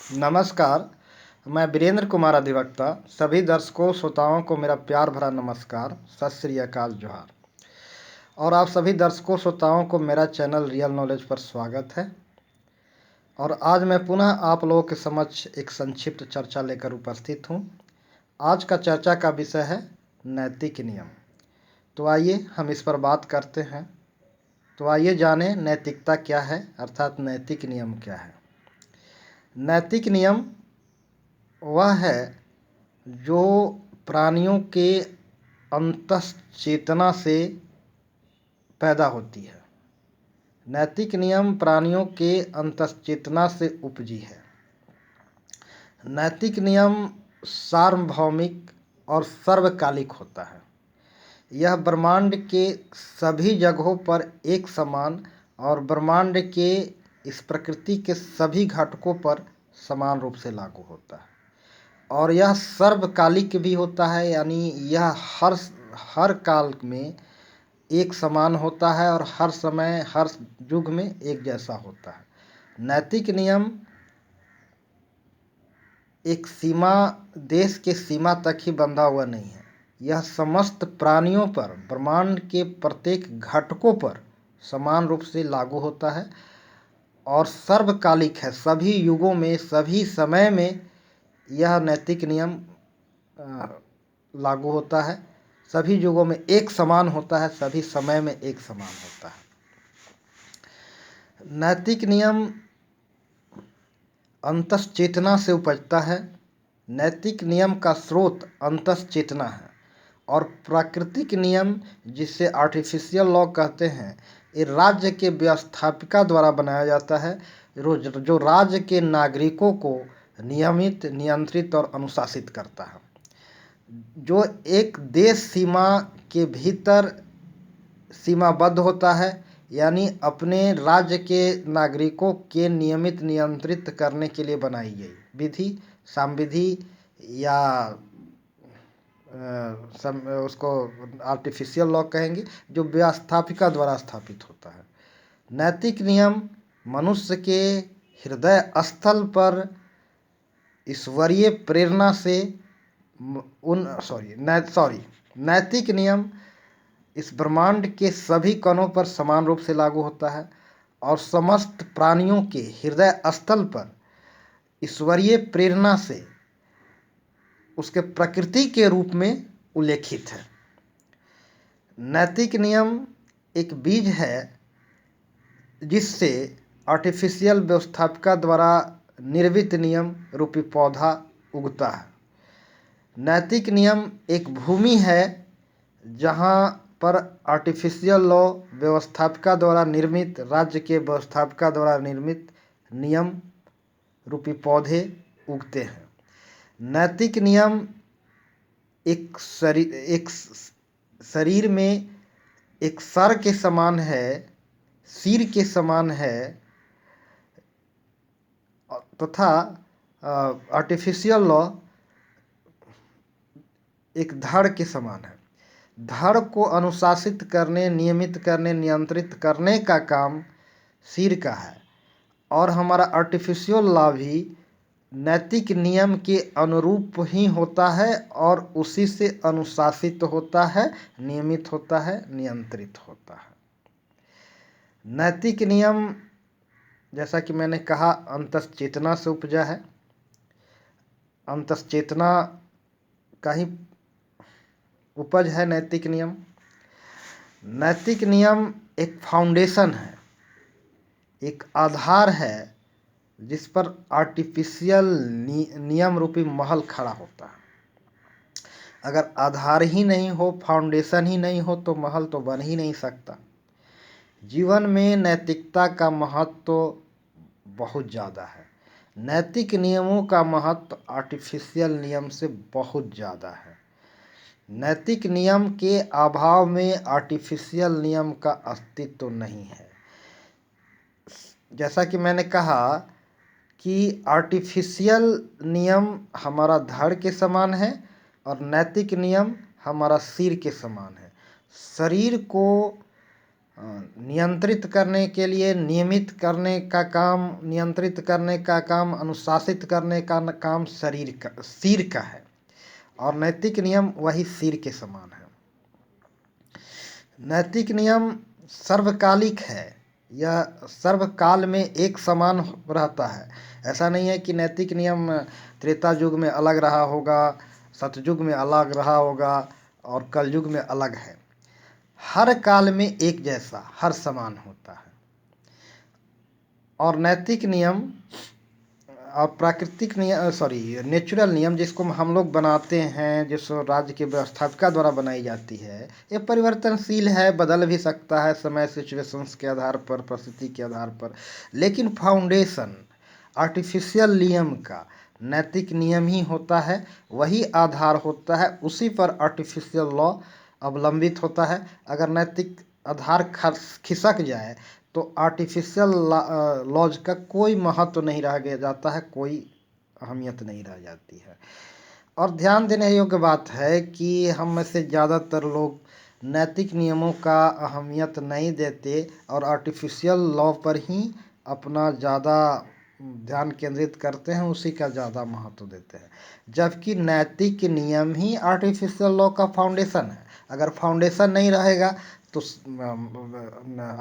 नमस्कार, मैं वीरेंद्र कुमार अधिवक्ता सभी दर्शकों श्रोताओं को मेरा प्यार भरा नमस्कार, सत श्री अकाल, जोहार। और आप सभी दर्शकों श्रोताओं को मेरा चैनल रियल नॉलेज पर स्वागत है। और आज मैं पुनः आप लोगों के समक्ष एक संक्षिप्त चर्चा लेकर उपस्थित हूँ। आज का चर्चा का विषय है नैतिक नियम। तो आइए हम इस पर बात करते हैं। तो आइए जानें नैतिकता क्या है, अर्थात नैतिक नियम क्या है। नैतिक नियम वह है जो प्राणियों के अंतःचेतना से पैदा होती है। नैतिक नियम प्राणियों के अंतःचेतना से उपजी है। नैतिक नियम सार्वभौमिक और सर्वकालिक होता है। यह ब्रह्मांड के सभी जगहों पर एक समान और ब्रह्मांड के इस प्रकृति के सभी घटकों पर समान रूप से लागू होता है। और यह सर्वकालिक भी होता है, यानी यह हर काल में एक समान होता है और हर समय हर युग में एक जैसा होता है। नैतिक नियम एक सीमा, देश के सीमा तक ही बंधा हुआ नहीं है। यह समस्त प्राणियों पर, ब्रह्मांड के प्रत्येक घटकों पर समान रूप से लागू होता है और सर्वकालिक है। सभी युगों में, सभी समय में यह नैतिक नियम लागू होता है। सभी युगों में एक समान होता है, सभी समय में एक समान होता है। नैतिक नियम अंतःचेतना से उपजता है। नैतिक नियम का स्रोत अंतःचेतना है और प्राकृतिक नियम, जिसे आर्टिफिशियल लॉ कहते हैं, ये राज्य के व्यवस्थापिका द्वारा बनाया जाता है, जो राज्य के नागरिकों को नियमित, नियंत्रित और अनुशासित करता है। जो एक देश सीमा के भीतर सीमाबद्ध होता है, यानी अपने राज्य के नागरिकों के नियमित, नियंत्रित करने के लिए बनाई गई विधि, संविधि या उसको आर्टिफिशियल लॉ कहेंगे, जो व्यवस्थापिका द्वारा स्थापित होता है। नैतिक नियम मनुष्य के हृदय स्थल पर ईश्वरीय प्रेरणा से नैतिक नियम इस ब्रह्मांड के सभी कणों पर समान रूप से लागू होता है और समस्त प्राणियों के हृदय स्थल पर ईश्वरीय प्रेरणा से उसके प्रकृति के रूप में उल्लेखित है। नैतिक नियम एक बीज है जिससे आर्टिफिशियल व्यवस्थापिका द्वारा निर्मित नियम रूपी पौधा उगता है। नैतिक नियम एक भूमि है जहाँ पर आर्टिफिशियल लॉ व्यवस्थापिका द्वारा निर्मित, राज्य के व्यवस्थापिका द्वारा निर्मित नियम रूपी पौधे उगते हैं। नैतिक नियम एक शरीर में एक सर के समान है, सिर के समान है, तथा आर्टिफिशियल लॉ एक धड़ के समान है। धड़ को अनुशासित करने, नियमित करने, नियंत्रित करने का काम सिर का है। और हमारा आर्टिफिशियल लॉ भी नैतिक नियम के अनुरूप ही होता है और उसी से अनुशासित होता है, नियमित होता है, नियंत्रित होता है। नैतिक नियम, जैसा कि मैंने कहा, अंतःचेतना से उपजा है। अंतःचेतना का ही उपज है नैतिक नियम। नैतिक नियम एक फाउंडेशन है, एक आधार है जिस पर आर्टिफिशियल नियम रूपी महल खड़ा होता है। अगर आधार ही नहीं हो, फाउंडेशन ही नहीं हो, तो महल तो बन ही नहीं सकता। जीवन में नैतिकता का महत्व बहुत ज़्यादा है। नैतिक नियमों का महत्व आर्टिफिशियल नियम से बहुत ज़्यादा है। नैतिक नियम के अभाव में आर्टिफिशियल नियम का अस्तित्व नहीं है। जैसा कि मैंने कहा कि आर्टिफिशियल नियम हमारा धड़ के समान है और नैतिक नियम हमारा सिर के समान है। शरीर को नियंत्रित करने के लिए, नियमित करने का काम, नियंत्रित करने का काम, अनुशासित करने का काम सिर का है, और नैतिक नियम वही सिर के समान है। नैतिक नियम सर्वकालिक है, यह सर्वकाल में एक समान रहता है। ऐसा नहीं है कि नैतिक नियम त्रेता युग में अलग रहा होगा, सतयुग में अलग रहा होगा और कलयुग में अलग है। हर काल में एक जैसा, हर समान होता है। और नैतिक नियम और प्राकृतिक नियम, नेचुरल नियम जिसको हम लोग बनाते हैं, जिस राज्य की व्यवस्थापिका द्वारा बनाई जाती है, ये परिवर्तनशील है, बदल भी सकता है समय सिचुएशंस के आधार पर, परिस्थिति के आधार पर। लेकिन फाउंडेशन आर्टिफिशियल नियम का नैतिक नियम ही होता है, वही आधार होता है, उसी पर आर्टिफिशियल लॉ अवलंबित होता है। अगर नैतिक आधार खिसक जाए तो आर्टिफिशियल लॉज का कोई महत्व नहीं रह जाता है, कोई अहमियत नहीं रह जाती है। और ध्यान देने योग्य बात है कि हम में से ज़्यादातर लोग नैतिक नियमों का अहमियत नहीं देते और आर्टिफिशियल लॉ पर ही अपना ज़्यादा ध्यान केंद्रित करते हैं, उसी का ज़्यादा महत्व देते हैं। जबकि नैतिक नियम ही आर्टिफिशियल लॉ का फाउंडेशन है। अगर फाउंडेशन नहीं रहेगा तो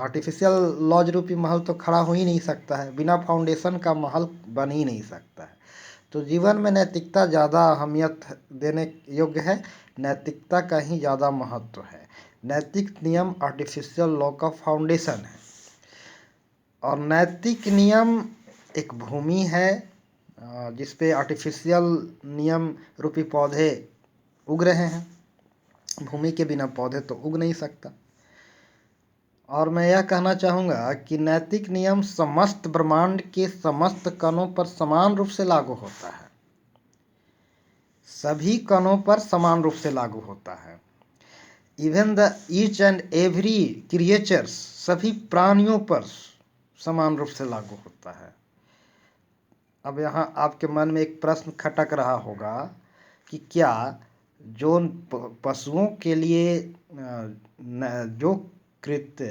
आर्टिफिशियल लॉज रूपी महल तो खड़ा हो ही नहीं सकता है, बिना फाउंडेशन का महल बन ही नहीं सकता है। तो जीवन में नैतिकता ज़्यादा अहमियत देने योग्य है, नैतिकता का ही ज़्यादा महत्व है। नैतिक नियम आर्टिफिशियल लॉ का फाउंडेशन है। और नैतिक नियम एक भूमि है जिस पे आर्टिफिशियल नियम रूपी पौधे उग रहे हैं। भूमि के बिना पौधे तो उग नहीं सकता। और मैं यह कहना चाहूँगा कि नैतिक नियम समस्त ब्रह्मांड के समस्त कणों पर समान रूप से लागू होता है, सभी कणों पर समान रूप से लागू होता है। Even the each and every creatures, सभी प्राणियों पर समान रूप से लागू होता है। अब यहाँ आपके मन में एक प्रश्न खटक रहा होगा कि क्या जो पशुओं के लिए जो कृत्य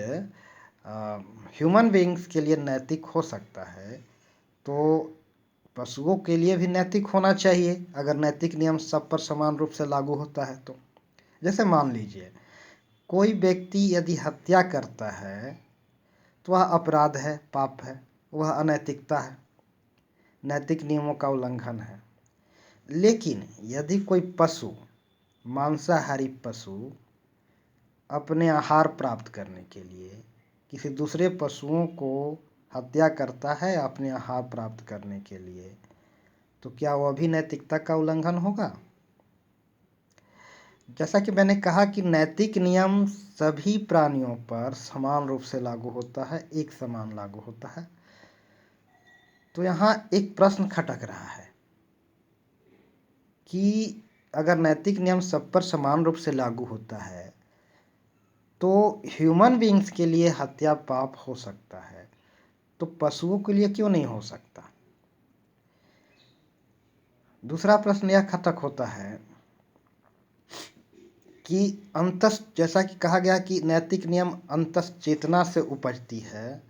ह्यूमन बीइंग्स के लिए नैतिक हो सकता है, तो पशुओं के लिए भी नैतिक होना चाहिए अगर नैतिक नियम सब पर समान रूप से लागू होता है तो। जैसे मान लीजिए कोई व्यक्ति यदि हत्या करता है तो वह अपराध है, पाप है, वह अनैतिकता है, नैतिक नियमों का उल्लंघन है। लेकिन यदि कोई पशु, मांसाहारी पशु, अपने आहार प्राप्त करने के लिए किसी दूसरे पशुओं को हत्या करता है अपने आहार प्राप्त करने के लिए, तो क्या वह भी नैतिकता का उल्लंघन होगा? जैसा कि मैंने कहा कि नैतिक नियम सभी प्राणियों पर समान रूप से लागू होता है, एक समान लागू होता है। तो यहाँ एक प्रश्न खटक रहा है कि अगर नैतिक नियम सब पर समान रूप से लागू होता है तो ह्यूमन बीइंग्स के लिए हत्या पाप हो सकता है, तो पशुओं के लिए क्यों नहीं हो सकता? दूसरा प्रश्न यह खटक होता है कि जैसा कि कहा गया कि नैतिक नियम अंतस चेतना से उपजती है,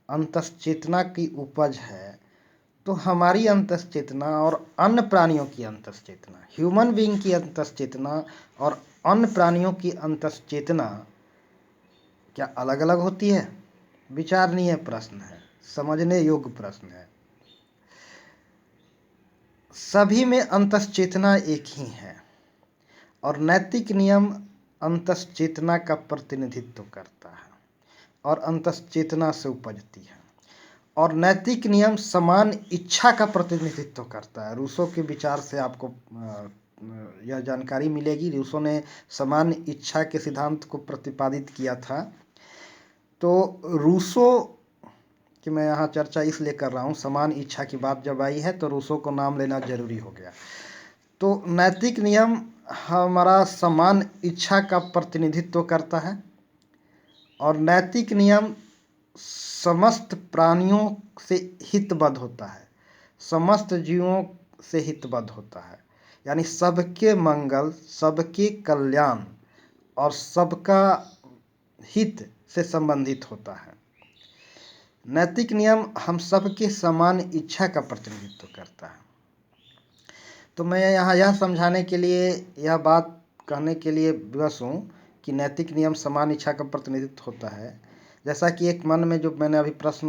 अंतस चेतना की उपज है, तो हमारी अंतस चेतना और अन्य प्राणियों की अंतस चेतना, ह्यूमन बीइंग की अंतस चेतना और अन्य प्राणियों की अंतस चेतना क्या अलग अलग होती है? विचारणीय प्रश्न है, समझने योग्य प्रश्न है। सभी में अंतस चेतना एक ही है और नैतिक नियम अंतस चेतना का प्रतिनिधित्व करता है और अंतस चेतना से उपजती है। और नैतिक नियम समान इच्छा का प्रतिनिधित्व करता है। रूसो के विचार से आपको यह जानकारी मिलेगी। रूसो ने समान इच्छा के सिद्धांत को प्रतिपादित किया था। तो रूसो कि मैं यहाँ चर्चा इसलिए कर रहा हूँ, समान इच्छा की बात जब आई है तो रूसो को नाम लेना जरूरी हो गया। तो नैतिक नियम हमारा समान इच्छा का प्रतिनिधित्व करता है और नैतिक नियम समस्त प्राणियों से हितबद्ध होता है, समस्त जीवों से हितबद्ध होता है, यानी सबके मंगल, सबके कल्याण और सबका हित से संबंधित होता है। नैतिक नियम हम सबके समान इच्छा का प्रतिनिधित्व करता है। तो मैं यहाँ यह समझाने के लिए, यह बात कहने के लिए विवश हूँ कि नैतिक नियम समान इच्छा का प्रतिनिधित्व होता है। जैसा कि एक मन में जो मैंने अभी प्रश्न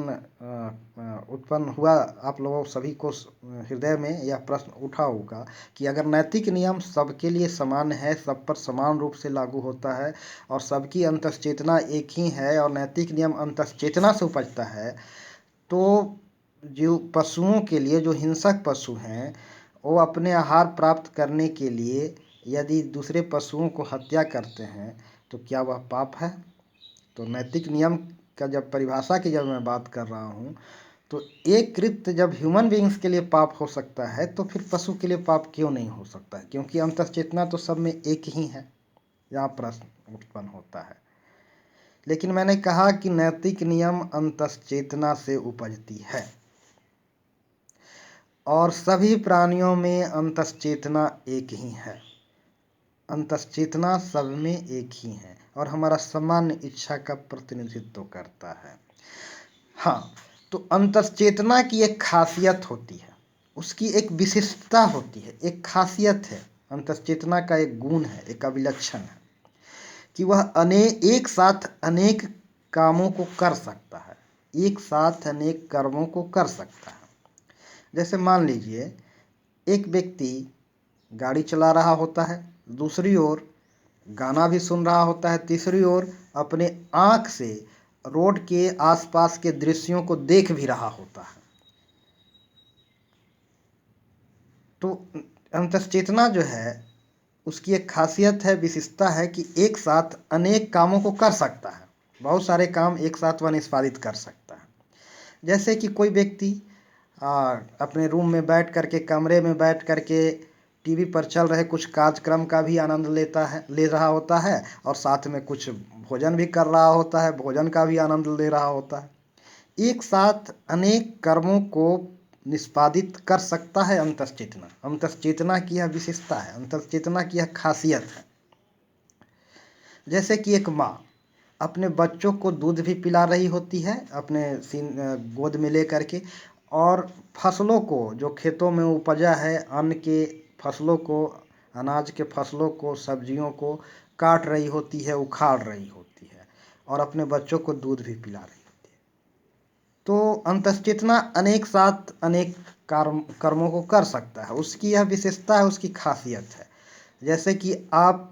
उत्पन्न हुआ, आप लोगों सभी को हृदय में यह प्रश्न उठा होगा कि अगर नैतिक नियम सबके लिए समान है, सब पर समान रूप से लागू होता है और सबकी अंतश्चेतना एक ही है और नैतिक नियम अंतश्चेतना से उपजता है, तो जो पशुओं के लिए, जो हिंसक पशु हैं, वो अपने आहार प्राप्त करने के लिए यदि दूसरे पशुओं को हत्या करते हैं तो क्या वह पाप है? तो नैतिक नियम का जब परिभाषा की जब मैं बात कर रहा हूँ, तो एक कृत्य जब ह्यूमन बीइंग्स के लिए पाप हो सकता है तो फिर पशु के लिए पाप क्यों नहीं हो सकता है? क्योंकि अंतश्चेतना तो सब में एक ही है। यहाँ प्रश्न उत्पन्न होता है। लेकिन मैंने कहा कि नैतिक नियम अंतश्चेतना से उपजती है और सभी प्राणियों में अंतश्चेतना एक ही है। अंतश्चेतना सब में एक ही है और हमारा सामान्य इच्छा का प्रतिनिधित्व करता है। हाँ, तो अंतश्चेतना की एक खासियत होती है, उसकी एक विशिष्टता होती है, एक खासियत है। अंतश्चेतना का एक गुण है, एक अभिलक्षण है कि वह एक साथ अनेक कामों को कर सकता है, एक साथ अनेक कर्मों को कर सकता है। जैसे मान लीजिए एक व्यक्ति गाड़ी चला रहा होता है, दूसरी ओर गाना भी सुन रहा होता है, तीसरी ओर अपने आँख से रोड के आसपास के दृश्यों को देख भी रहा होता है। तो अंतश्चेतना जो है उसकी एक खासियत है, विशिष्टता है कि एक साथ अनेक कामों को कर सकता है, बहुत सारे काम एक साथ वह निष्पादित कर सकता है। जैसे कि कोई व्यक्ति अपने रूम में बैठ करके, कमरे में बैठ करके टीवी पर चल रहे कुछ कार्यक्रम का भी आनंद ले रहा होता है और साथ में कुछ भोजन भी कर रहा होता है, भोजन का भी आनंद ले रहा होता है। एक साथ अनेक कर्मों को निष्पादित कर सकता है अंतश्चेतना। अंतश्चेतना की यह विशेषता है, अंतश्चेतना की यह खासियत है। जैसे कि एक माँ अपने बच्चों को दूध भी पिला रही होती है अपने गोद में ले करके, और फसलों को, जो खेतों में उपजा है, अन्न के फसलों को, अनाज के फसलों को, सब्जियों को काट रही होती है, उखाड़ रही होती है और अपने बच्चों को दूध भी पिला रही होती है। तो अंतश्चेतना अनेक साथ अनेक कर्मों को कर सकता है, उसकी यह विशेषता है, उसकी खासियत है। जैसे कि आप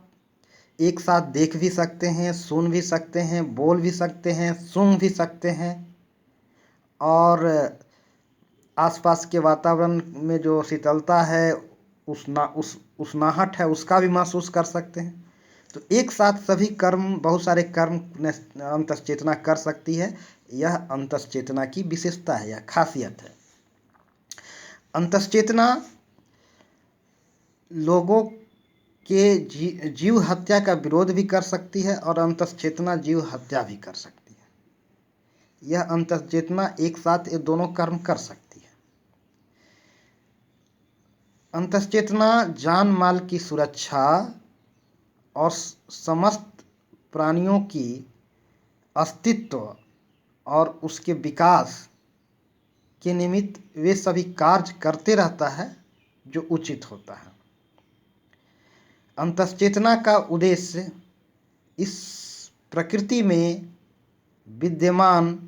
एक साथ देख भी सकते हैं, सुन भी सकते हैं, बोल भी सकते हैं, सूंघ भी सकते हैं और आसपास के वातावरण में जो शीतलता है, उष्णाहट है, उसका भी महसूस कर सकते हैं। तो एक साथ सभी कर्म, बहुत सारे कर्म अंतश्चेतना कर सकती है। यह अंतश्चेतना की विशेषता है, यह खासियत है। अंतश्चेतना लोगों के जीव हत्या का विरोध भी कर सकती है और अंतश्चेतना जीव हत्या भी कर सकती है। यह अंतश्चेतना एक साथ ये दोनों कर्म कर सकती है। अंतश्चेतना जान माल की सुरक्षा और समस्त प्राणियों की अस्तित्व और उसके विकास के निमित्त वे सभी कार्य करते रहता है जो उचित होता है। अंतश्चेतना का उद्देश्य इस प्रकृति में विद्यमान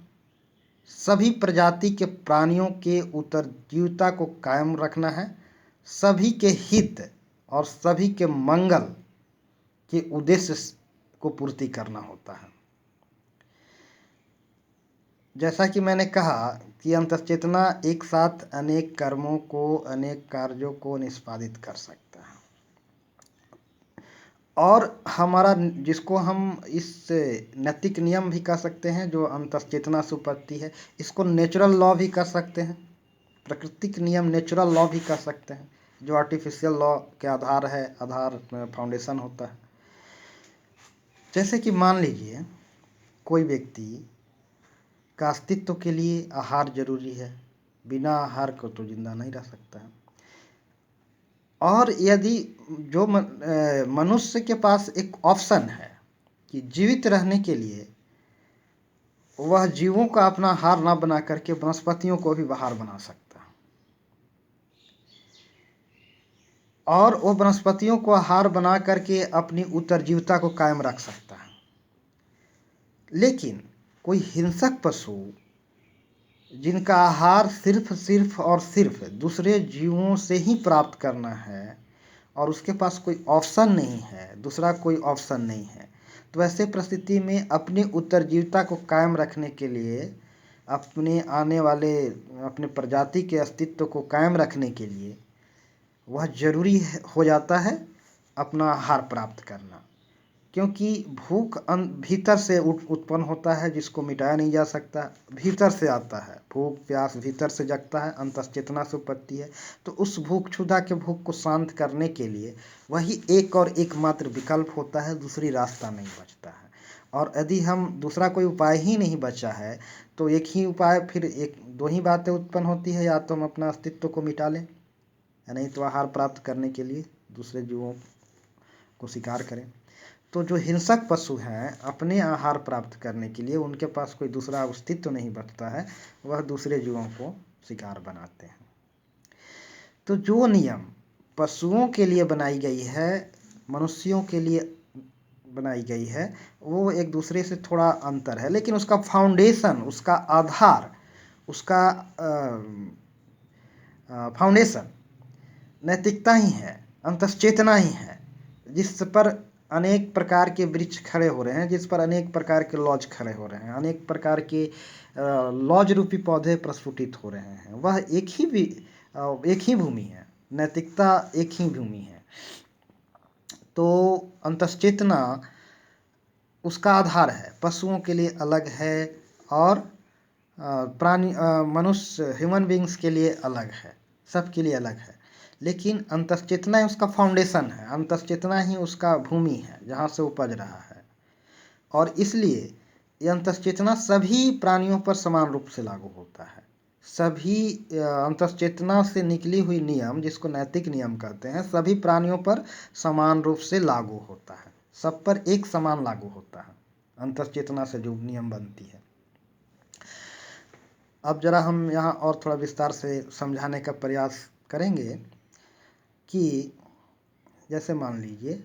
सभी प्रजाति के प्राणियों के उत्तरजीविता को कायम रखना है, सभी के हित और सभी के मंगल के उद्देश्य को पूर्ति करना होता है। जैसा कि मैंने कहा कि अंतश्चेतना एक साथ अनेक कर्मों को, अनेक कार्यों को निष्पादित कर सकता है और हमारा, जिसको हम इस नैतिक नियम भी कह सकते हैं जो अंतश्चेतना से उपजती है, इसको नेचुरल लॉ भी कह सकते हैं, प्राकृतिक नियम नेचुरल लॉ भी कह सकते हैं, जो आर्टिफिशियल लॉ के आधार है, आधार फाउंडेशन होता है। जैसे कि मान लीजिए कोई व्यक्ति का अस्तित्व के लिए आहार जरूरी है, बिना आहार को तो जिंदा नहीं रह सकता है। और यदि जो मनुष्य के पास एक ऑप्शन है कि जीवित रहने के लिए वह जीवों का अपना आहार न बना करके वनस्पतियों को भी आहार बना सकता है, और वो वनस्पतियों को आहार बना करके अपनी उत्तरजीविता को कायम रख सकता है। लेकिन कोई हिंसक पशु जिनका आहार सिर्फ और सिर्फ दूसरे जीवों से ही प्राप्त करना है और उसके पास कोई ऑप्शन नहीं है, दूसरा कोई ऑप्शन नहीं है, तो ऐसे परिस्थिति में अपनी उत्तरजीविता को कायम रखने के लिए, अपने आने वाले अपने प्रजाति के अस्तित्व को कायम रखने के लिए वह जरूरी हो जाता है अपना आहार प्राप्त करना। क्योंकि भूख भीतर से उत्पन्न होता है, जिसको मिटाया नहीं जा सकता, भीतर से आता है। भूख प्यास भीतर से जगता है, अंतश्चेतना से उपजती है। तो उस भूख क्षुधा के भूख को शांत करने के लिए वही एक और एकमात्र विकल्प होता है, दूसरी रास्ता नहीं बचता है। और यदि हम दूसरा कोई उपाय ही नहीं बचा है तो एक ही उपाय, फिर एक दो ही बातें उत्पन्न होती है, या तो हम अपना अस्तित्व को मिटा लें या नहीं तो आहार प्राप्त करने के लिए दूसरे जीवों को शिकार करें। तो जो हिंसक पशु हैं, अपने आहार प्राप्त करने के लिए उनके पास कोई दूसरा अस्तित्व नहीं बचता है, वह दूसरे जीवों को शिकार बनाते हैं। तो जो नियम पशुओं के लिए बनाई गई है, मनुष्यों के लिए बनाई गई है, वो एक दूसरे से थोड़ा अंतर है, लेकिन उसका फाउंडेशन, उसका आधार, उसका फाउंडेशन नैतिकता ही है, अंतश्चेतना ही है, जिस पर अनेक प्रकार के वृक्ष खड़े हो रहे हैं, जिस पर अनेक प्रकार के लॉज खड़े हो रहे हैं, अनेक प्रकार के लॉज रूपी पौधे प्रस्फुटित हो रहे हैं। वह एक ही भूमि है, नैतिकता एक ही भूमि है। तो अंतश्चेतना उसका आधार है, पशुओं के लिए अलग है और प्राणी मनुष्य ह्यूमन बींग्स के लिए अलग है, सबके लिए अलग है। लेकिन अंतश्चेतना ही उसका फाउंडेशन है, अंतश्चेतना ही उसका भूमि है जहाँ से उपज रहा है। और इसलिए ये अंतश्चेतना सभी प्राणियों पर समान रूप से लागू होता है। सभी अंतश्चेतना से निकली हुई नियम, जिसको नैतिक नियम कहते हैं, सभी प्राणियों पर समान रूप से लागू होता है, सब पर एक समान लागू होता है अंतश्चेतना से जो नियम बनती है। अब जरा हम यहाँ और थोड़ा विस्तार से समझाने का प्रयास करेंगे कि जैसे मान लीजिए,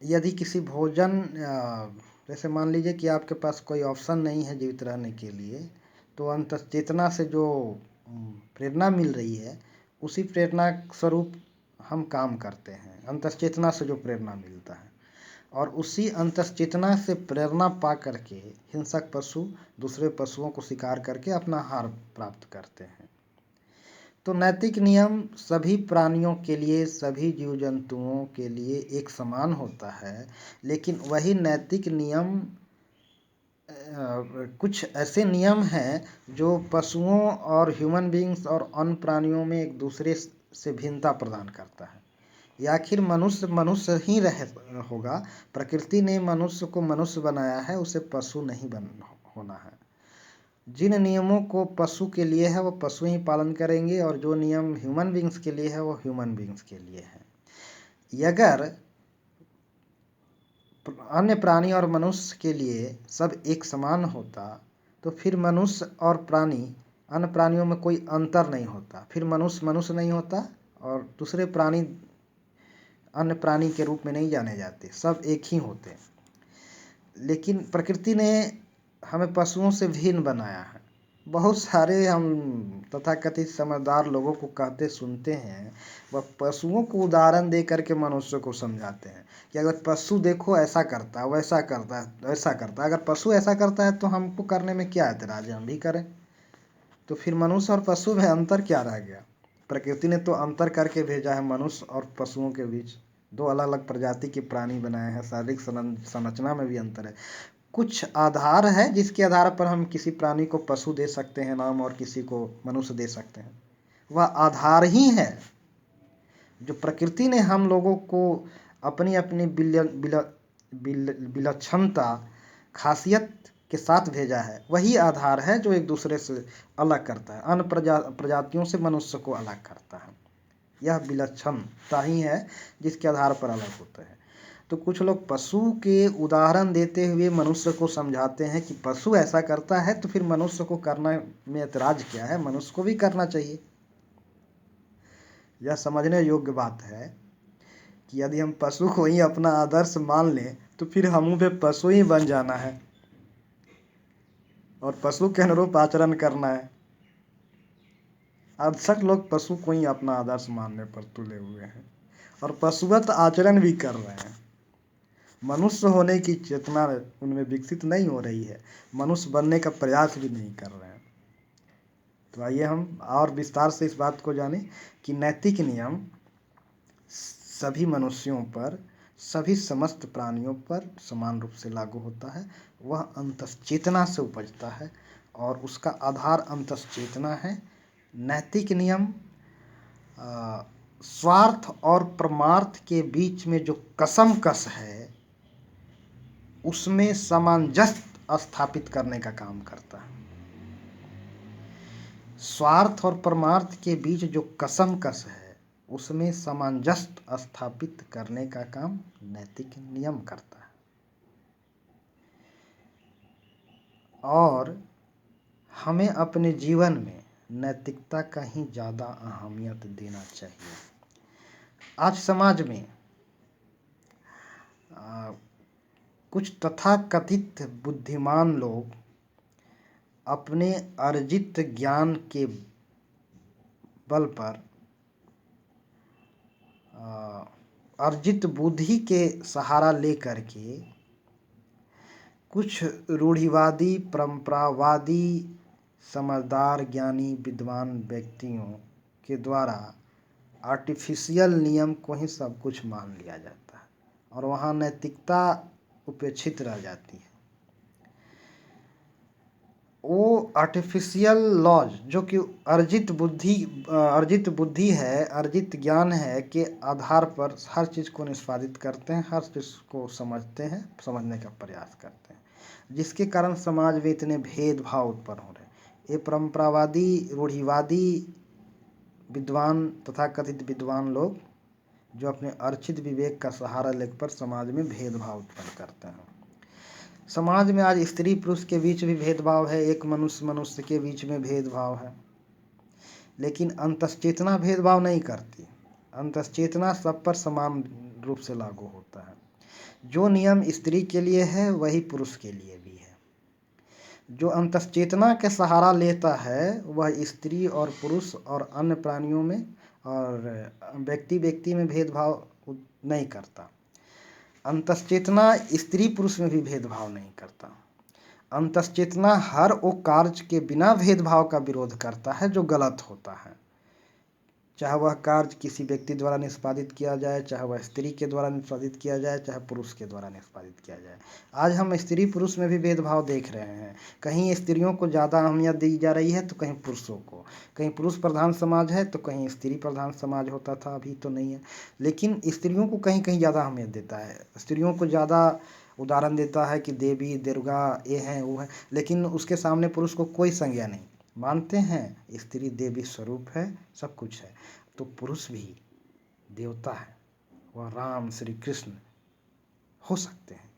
यदि किसी भोजन, जैसे मान लीजिए कि आपके पास कोई ऑप्शन नहीं है जीवित रहने के लिए, तो अंतश्चेतना से जो प्रेरणा मिल रही है, उसी प्रेरणा स्वरूप हम काम करते हैं। अंतश्चेतना से जो प्रेरणा मिलता है, और उसी अंतश्चेतना से प्रेरणा पा करके हिंसक पशु दूसरे पशुओं को शिकार करके अपना आहार प्राप्त करते हैं। तो नैतिक नियम सभी प्राणियों के लिए, सभी जीव जंतुओं के लिए एक समान होता है। लेकिन वही नैतिक नियम, कुछ ऐसे नियम हैं जो पशुओं और ह्यूमन बींग्स और अन्य प्राणियों में एक दूसरे से भिन्नता प्रदान करता है। या आखिर मनुष्य मनुष्य ही होगा, प्रकृति ने मनुष्य को मनुष्य बनाया है, उसे पशु नहीं होना है। जिन नियमों को पशु के लिए है वो पशु ही पालन करेंगे, और जो नियम ह्यूमन बींग्स के लिए है वो ह्यूमन बींग्स के लिए है। अगर अन्य प्राणी और मनुष्य के लिए सब एक समान होता तो फिर मनुष्य और प्राणी, अन्य प्राणियों में कोई अंतर नहीं होता, फिर मनुष्य मनुष्य नहीं होता और दूसरे प्राणी अन्य प्राणी के रूप में नहीं जाने जाते, सब एक ही होते। लेकिन प्रकृति ने हमें पशुओं से भिन्न बनाया है। बहुत सारे हम तथाकथित समझदार लोगों को कहते सुनते हैं, वह पशुओं को उदाहरण दे करके मनुष्य को समझाते हैं कि अगर पशु देखो ऐसा करता है, वैसा करता है, ऐसा करता है, अगर पशु ऐसा करता है तो हमको करने में क्या ऐतराज है, हम भी करें। तो फिर मनुष्य और पशु में अंतर क्या रह गया? प्रकृति ने तो अंतर करके भेजा है, मनुष्य और पशुओं के बीच दो अलग अलग प्रजाति के प्राणी बनाए हैं, शारीरिक संरचना में भी अंतर है। कुछ आधार है जिसके आधार पर हम किसी प्राणी को पशु दे सकते हैं नाम और किसी को मनुष्य दे सकते हैं। वह आधार ही है जो प्रकृति ने हम लोगों को अपनी अपनी विलक्षणता खासियत के साथ भेजा है। वही आधार है जो एक दूसरे से अलग करता है, अन्य प्रजातियों से मनुष्य को अलग करता है। यह विलक्षणता ही है जिसके आधार पर अलग होते हैं। तो कुछ लोग पशु के उदाहरण देते हुए मनुष्य को समझाते हैं कि पशु ऐसा करता है तो फिर मनुष्य को करना में ऐतराज क्या है, मनुष्य को भी करना चाहिए। यह समझने योग्य बात है कि यदि हम पशु को ही अपना आदर्श मान लें तो फिर हम भी पशु ही बन जाना है और पशु के अनुरूप आचरण करना है। अक्सर लोग पशु को ही अपना आदर्श मानने पर तुले हुए हैं और पशुवत आचरण भी कर रहे हैं। मनुष्य होने की चेतना उनमें विकसित नहीं हो रही है, मनुष्य बनने का प्रयास भी नहीं कर रहे हैं। तो आइए हम और विस्तार से इस बात को जानें कि नैतिक नियम सभी मनुष्यों पर, सभी समस्त प्राणियों पर समान रूप से लागू होता है। वह अंतश्चेतना से उपजता है और उसका आधार अंतश्चेतना है। नैतिक नियम स्वार्थ और परमार्थ के बीच में जो कसमकस है उसमें सामंजस्य स्थापित करने का काम करता है। स्वार्थ और परमार्थ के बीच जो कसमकस है उसमें सामंजस्य स्थापित करने का काम नैतिक नियम करता है। और हमें अपने जीवन में नैतिकता का ही ज़्यादा अहमियत देना चाहिए। आज समाज में कुछ तथाकथित बुद्धिमान लोग अपने अर्जित ज्ञान के बल पर, अर्जित बुद्धि के सहारा लेकर के कुछ रूढ़िवादी, परंपरावादी, समझदार, ज्ञानी, विद्वान व्यक्तियों के द्वारा आर्टिफिशियल नियम को ही सब कुछ मान लिया जाता है और वहाँ नैतिकता उपेक्षित रह जाती है। वो आर्टिफिशियल लॉज जो कि अर्जित बुद्धि है, अर्जित ज्ञान है के आधार पर हर चीज़ को निष्पादित करते हैं, हर चीज़ को समझते हैं, समझने का प्रयास करते हैं, जिसके कारण समाज में इतने भेदभाव उत्पन्न हो रहे हैं। ये परंपरावादी, रूढ़िवादी विद्वान तथा कथित विद्वान लोग जो अपने अर्जित विवेक का सहारा लेकर समाज में भेदभाव उत्पन्न करते हैं। समाज में आज स्त्री पुरुष के बीच भी भेदभाव है, एक मनुष्य मनुष्य के बीच में भेदभाव है, लेकिन अंतश्चेतना भेदभाव नहीं करती। अंतश्चेतना सब पर समान रूप से लागू होता है। जो नियम स्त्री के लिए है वही पुरुष के लिए भी है। जो अंतश्चेतना के सहारा लेता है वह स्त्री और पुरुष और अन्य प्राणियों में और व्यक्ति व्यक्ति में भेदभाव नहीं करता। अंतश्चेतना स्त्री पुरुष में भी भेदभाव नहीं करता। अंतश्चेतना हर वो कार्य के बिना भेदभाव का विरोध करता है जो गलत होता है, चाहे वह कार्य किसी व्यक्ति द्वारा निष्पादित किया जाए, चाहे वह स्त्री के द्वारा निष्पादित किया जाए, चाहे पुरुष के द्वारा निष्पादित किया जाए। आज हम स्त्री पुरुष में भी भेदभाव देख रहे हैं। कहीं स्त्रियों को ज़्यादा अहमियत दी जा रही है तो कहीं पुरुषों को, कहीं पुरुष प्रधान समाज है तो कहीं स्त्री प्रधान समाज होता था, अभी तो नहीं है, लेकिन स्त्रियों को कहीं कहीं ज़्यादा अहमियत देता है, स्त्रियों को ज़्यादा उदाहरण देता है कि देवी दुर्गा ये हैं वो है, लेकिन उसके सामने पुरुष को कोई संज्ञा नहीं। मानते हैं स्त्री देवी स्वरूप है, सब कुछ है, तो पुरुष भी देवता है, वह राम श्री कृष्ण हो सकते हैं।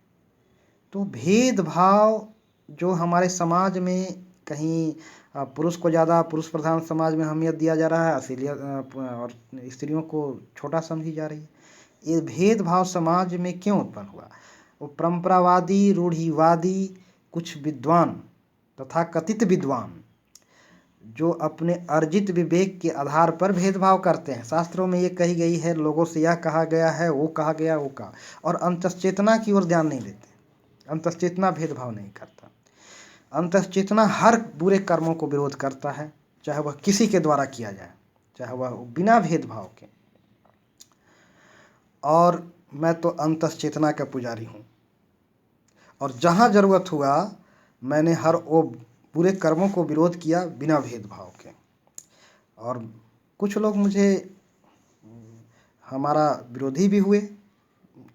तो भेदभाव जो हमारे समाज में कहीं पुरुष को ज़्यादा, पुरुष प्रधान समाज में अहमियत दिया जा रहा है, असलियत और स्त्रियों को छोटा समझी जा रही है। ये भेदभाव समाज में क्यों उत्पन्न हुआ? वो परंपरावादी, रूढ़िवादी कुछ विद्वान तथा कथित विद्वान जो अपने अर्जित विवेक के आधार पर भेदभाव करते हैं। शास्त्रों में ये कही गई है, लोगों से यह कहा गया है, वो कहा गया, वो कहा, और अंतश्चेतना की ओर ध्यान नहीं देते। अंतश्चेतना भेदभाव नहीं करता। अंतश्चेतना हर बुरे कर्मों को विरोध करता है, चाहे वह किसी के द्वारा किया जाए, चाहे वह बिना भेदभाव के। और मैं तो अंतश्चेतना का पुजारी हूँ और जहाँ ज़रूरत हुआ मैंने हर वो बुरे कर्मों को विरोध किया बिना भेदभाव के। और कुछ लोग मुझे हमारा विरोधी भी हुए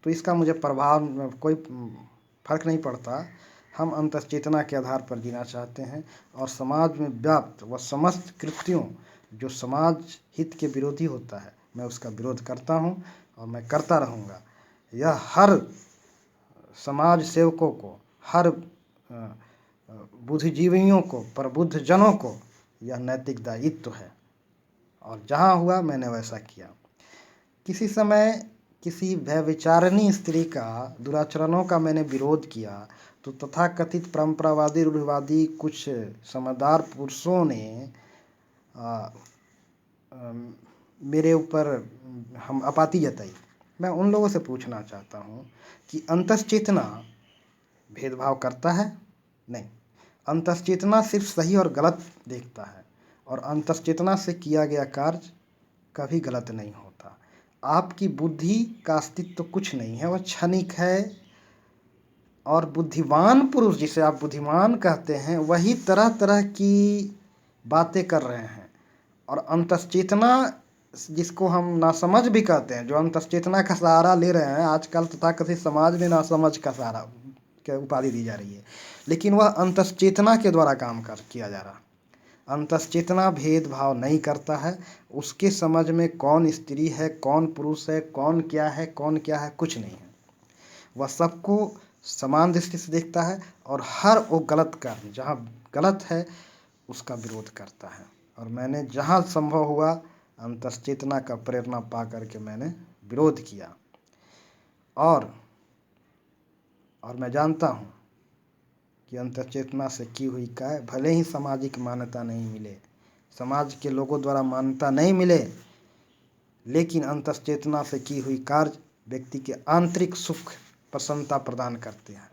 तो इसका मुझे प्रभाव कोई फर्क नहीं पड़ता। हम अंतश्चेतना के आधार पर जीना चाहते हैं और समाज में व्याप्त व समस्त कृत्यों जो समाज हित के विरोधी होता है मैं उसका विरोध करता हूँ और मैं करता रहूँगा। यह हर समाज सेवकों को, हर बुद्धिजीवियों को, प्रबुद्ध जनों को यह नैतिक दायित्व है। और जहाँ हुआ मैंने वैसा किया। किसी समय किसी व्यभिचारिणी स्त्री का, दुराचरणों का मैंने विरोध किया तो तथाकथित परंपरावादी, रूढ़िवादी कुछ समझदार पुरुषों ने मेरे ऊपर हम आपत्ति जताई। मैं उन लोगों से पूछना चाहता हूँ कि अंतश्चेतना भेदभाव करता है? नहीं, अंतश्चेतना सिर्फ सही और गलत देखता है, और अंतश्चेतना से किया गया कार्य कभी गलत नहीं होता। आपकी बुद्धि का अस्तित्व कुछ नहीं है, वह क्षणिक है। और बुद्धिमान पुरुष, जिसे आप बुद्धिमान कहते हैं, वही तरह तरह की बातें कर रहे हैं। और अंतश्चेतना, जिसको हम नासमझ भी कहते हैं, जो अंतश्चेतना का सहारा ले रहे हैं, आजकल तथाकथित समाज में नासमझ का सहारा क्या उपाधि दी जा रही है, लेकिन वह अंतश्चेतना के द्वारा काम किया जा रहा। अंतश्चेतना भेदभाव नहीं करता है। उसके समझ में कौन स्त्री है, कौन पुरुष है, कौन क्या है, कौन क्या है, कुछ नहीं है। वह सबको समान दृष्टि से देखता है, और हर वो गलत कार्य जहाँ गलत है उसका विरोध करता है। और मैंने जहाँ संभव हुआ अंतश्चेतना का प्रेरणा पा करके मैंने विरोध किया। और मैं जानता हूँ कि अंतश्चेतना से की हुई कार्य भले ही सामाजिक मान्यता नहीं मिले, समाज के लोगों द्वारा मान्यता नहीं मिले, लेकिन अंतश्चेतना से की हुई कार्य व्यक्ति के आंतरिक सुख, प्रसन्नता प्रदान करते हैं।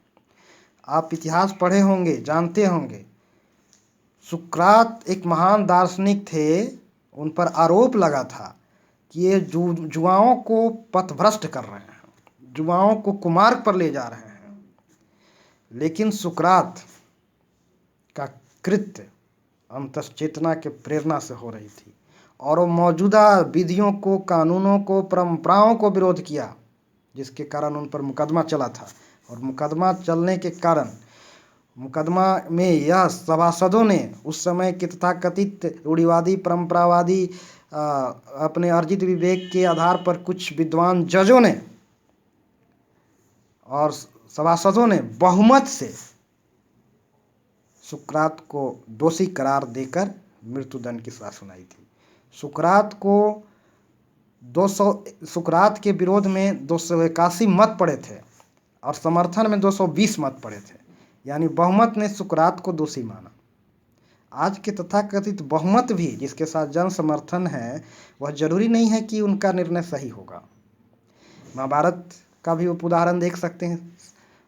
आप इतिहास पढ़े होंगे, जानते होंगे, सुकरात एक महान दार्शनिक थे। उन पर आरोप लगा था कि ये युवाओं को पथभ्रष्ट कर रहे हैं, युवाओं को कुमार्ग पर ले जा रहे हैं। लेकिन सुकरात का कृत्य अंतश्चेतना के प्रेरणा से हो रही थी, और वो मौजूदा विधियों को, कानूनों को, परंपराओं को विरोध किया, जिसके कारण उन पर मुकदमा चला था। और मुकदमा चलने के कारण, मुकदमा में यह सभासदों ने, उस समय के तथाकथित रूढ़िवादी, परंपरावादी, अपने अर्जित विवेक के आधार पर कुछ विद्वान जजों ने और सभासदों ने बहुमत से सुकरात को दोषी करार देकर मृत्युदंड की सजा सुनाई थी। सुकरात के विरोध में 281 मत पड़े थे, और समर्थन में 220 मत पड़े थे, यानी बहुमत ने सुकरात को दोषी माना। आज के तथाकथित बहुमत भी, जिसके साथ जन समर्थन है, वह जरूरी नहीं है कि उनका निर्णय सही होगा। महाभारत का भी उप उदाहरण देख सकते हैं।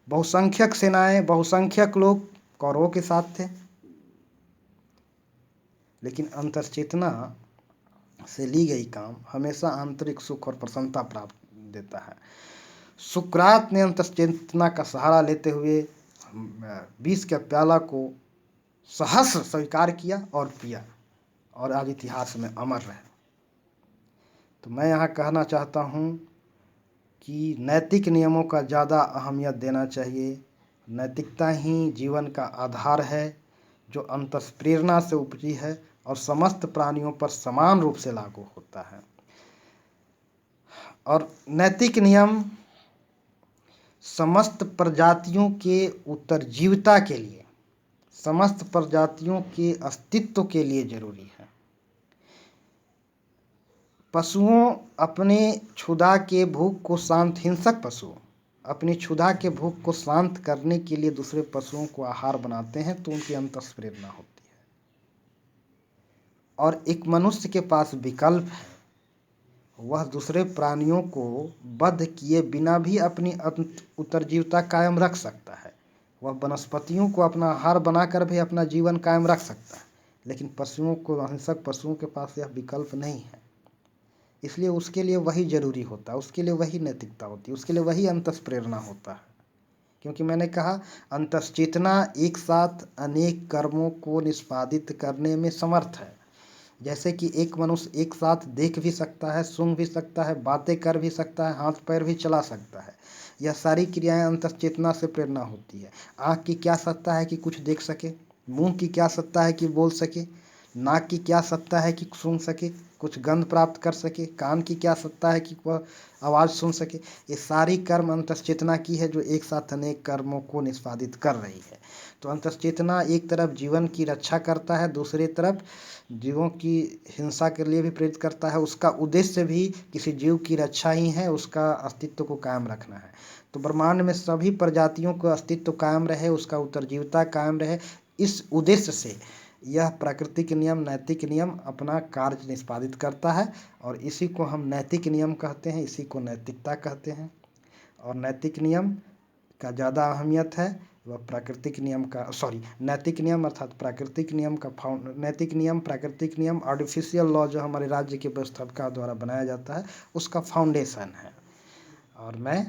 बहुसंख्यक सेनाएं, बहुसंख्यक लोग कौरवों के साथ थे, लेकिन अंतश्चेतना से ली गई काम हमेशा आंतरिक सुख और प्रसन्नता प्राप्त देता है। सुकरात ने अंतश्चेतना का सहारा लेते हुए विष के प्याला को सहस्र स्वीकार किया और पिया, और आज इतिहास में अमर रहे। तो मैं यहाँ कहना चाहता हूँ कि नैतिक नियमों का ज़्यादा अहमियत देना चाहिए। नैतिकता ही जीवन का आधार है, जो अंतःप्रेरणा से उपजी है और समस्त प्राणियों पर समान रूप से लागू होता है। और नैतिक नियम समस्त प्रजातियों के उत्तरजीविता के लिए, समस्त प्रजातियों के अस्तित्व के लिए जरूरी है। पशुओं अपने क्षुधा के भूख को शांत, हिंसक पशु अपनी क्षुधा के भूख को शांत करने के लिए दूसरे पशुओं को आहार बनाते हैं, तो उनकी अंतःप्रेरणा होती है। और एक मनुष्य के पास विकल्प है, वह दूसरे प्राणियों को वध किए बिना भी अपनी उत्तरजीविता कायम रख सकता है। वह वनस्पतियों को अपना आहार बनाकर भी अपना जीवन कायम रख सकता है, लेकिन पशुओं को, हिंसक पशुओं के पास यह विकल्प नहीं है। इसलिए उसके लिए वही जरूरी होता है, उसके लिए वही नैतिकता होती है, उसके लिए वही अंतःप्रेरणा होता है। क्योंकि मैंने कहा, अंतश्चेतना एक साथ अनेक कर्मों को निष्पादित करने में समर्थ है। जैसे कि एक मनुष्य एक साथ देख भी सकता है, सूंघ भी सकता है, बातें कर भी सकता है, हाथ पैर भी चला सकता है। यह सारी क्रियाएं अंतश्चेतना से प्रेरणा होती है। आँख की क्या सत्ता है कि कुछ देख सके, मुंह की क्या सत्ता है कि बोल सके, नाक की क्या सत्ता है कि सूंघ सके, कुछ गंध प्राप्त कर सके, कान की क्या सत्ता है कि वह आवाज़ सुन सके। ये सारी कर्म अंतश्चेतना की है जो एक साथ अनेक कर्मों को निष्पादित कर रही है। तो अंतश्चेतना एक तरफ जीवन की रक्षा करता है, दूसरी तरफ जीवों की हिंसा के लिए भी प्रेरित करता है। उसका उद्देश्य भी किसी जीव की रक्षा ही है, उसका अस्तित्व को कायम रखना है। तो ब्रह्मांड में सभी प्रजातियों का अस्तित्व कायम रहे, उसका उत्तरजीविता कायम रहे, इस उद्देश्य से यह प्राकृतिक नियम, नैतिक नियम अपना कार्य निष्पादित करता है। और इसी को हम नैतिक नियम कहते हैं, इसी को नैतिकता कहते हैं। और नैतिक नियम का ज़्यादा अहमियत है वह प्राकृतिक नियम का, नैतिक नियम अर्थात प्राकृतिक नियम का नैतिक नियम, प्राकृतिक नियम, आर्टिफिशियल लॉ जो हमारे राज्य के व्यवस्थापकों द्वारा बनाया जाता है उसका फाउंडेशन है। और मैं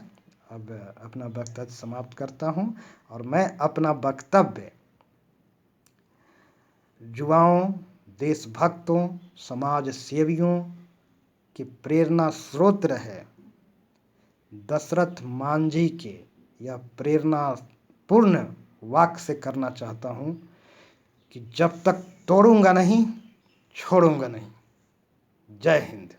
अब अपना वक्तव्य समाप्त करता हूँ। और मैं अपना वक्तव्य युवाओं, देशभक्तों, समाज सेवियों की प्रेरणा स्रोत रहे दशरथ मांझी के यह प्रेरणापूर्ण वाक्य से करना चाहता हूँ कि जब तक तोड़ूंगा नहीं, छोड़ूंगा नहीं। जय हिंद।